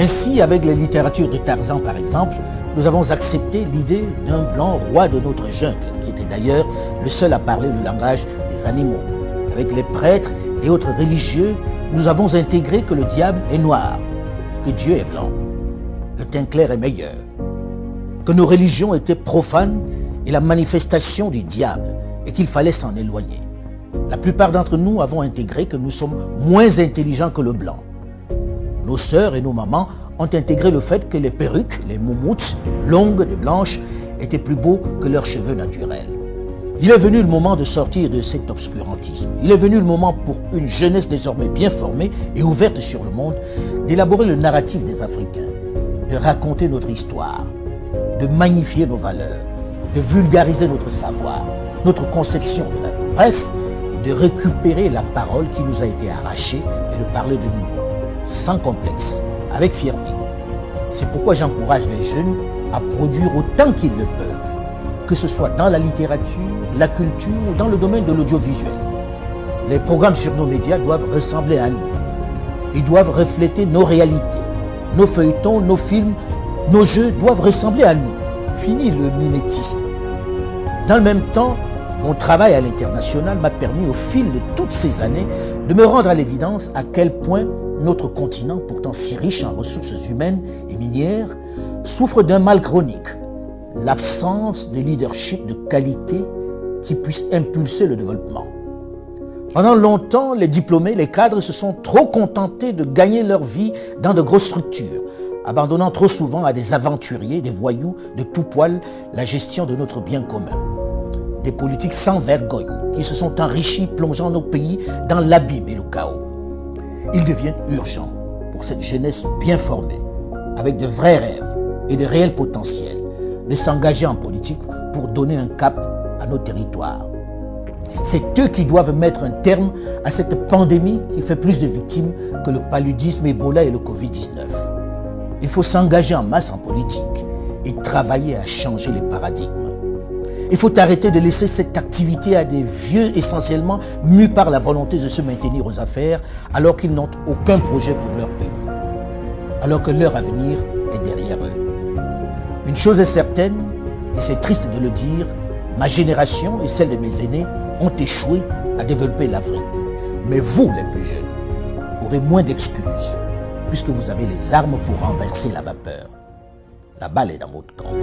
Ainsi, avec les littératures de Tarzan par exemple, nous avons accepté l'idée d'un blanc roi de notre jungle, qui était d'ailleurs le seul à parler le langage des animaux. Avec les prêtres et autres religieux, nous avons intégré que le diable est noir, que Dieu est blanc, le teint clair est meilleur, que nos religions étaient profanes et la manifestation du diable et qu'il fallait s'en éloigner. La plupart d'entre nous avons intégré que nous sommes moins intelligents que le blanc. Nos sœurs et nos mamans ont intégré le fait que les perruques, les moumoutes, longues et blanches, étaient plus beaux que leurs cheveux naturels. Il est venu le moment de sortir de cet obscurantisme. Il est venu le moment pour une jeunesse désormais bien formée et ouverte sur le monde, d'élaborer le narratif des Africains, de raconter notre histoire, de magnifier nos valeurs, de vulgariser notre savoir, notre conception de la vie. Bref, de récupérer la parole qui nous a été arrachée et de parler de nous, sans complexe, avec fierté. C'est pourquoi j'encourage les jeunes à produire autant qu'ils le peuvent, que ce soit dans la littérature, la culture ou dans le domaine de l'audiovisuel. Les programmes sur nos médias doivent ressembler à nous. Ils doivent refléter nos réalités. Nos feuilletons, nos films, nos jeux doivent ressembler à nous. Fini le mimétisme. Dans le même temps, mon travail à l'international m'a permis au fil de toutes ces années de me rendre à l'évidence à quel point notre continent, pourtant si riche en ressources humaines et minières, souffre d'un mal chronique, l'absence de leadership de qualité qui puisse impulser le développement. Pendant longtemps, les diplômés, les cadres se sont trop contentés de gagner leur vie dans de grosses structures, abandonnant trop souvent à des aventuriers, des voyous de tout poil la gestion de notre bien commun. Des politiques sans vergogne qui se sont enrichis, plongeant nos pays dans l'abîme et le chaos. Il devient urgent pour cette jeunesse bien formée, avec de vrais rêves et de réels potentiels, de s'engager en politique pour donner un cap à nos territoires. C'est eux qui doivent mettre un terme à cette pandémie qui fait plus de victimes que le paludisme, Ebola et le Covid-19. Il faut s'engager en masse en politique et travailler à changer les paradigmes. Il faut arrêter de laisser cette activité à des vieux essentiellement mus par la volonté de se maintenir aux affaires alors qu'ils n'ont aucun projet pour leur pays, alors que leur avenir est derrière eux. Une chose est certaine, et c'est triste de le dire, ma génération et celle de mes aînés ont échoué à développer l'Afrique. Mais vous, les plus jeunes, aurez moins d'excuses puisque vous avez les armes pour renverser la vapeur. La balle est dans votre camp.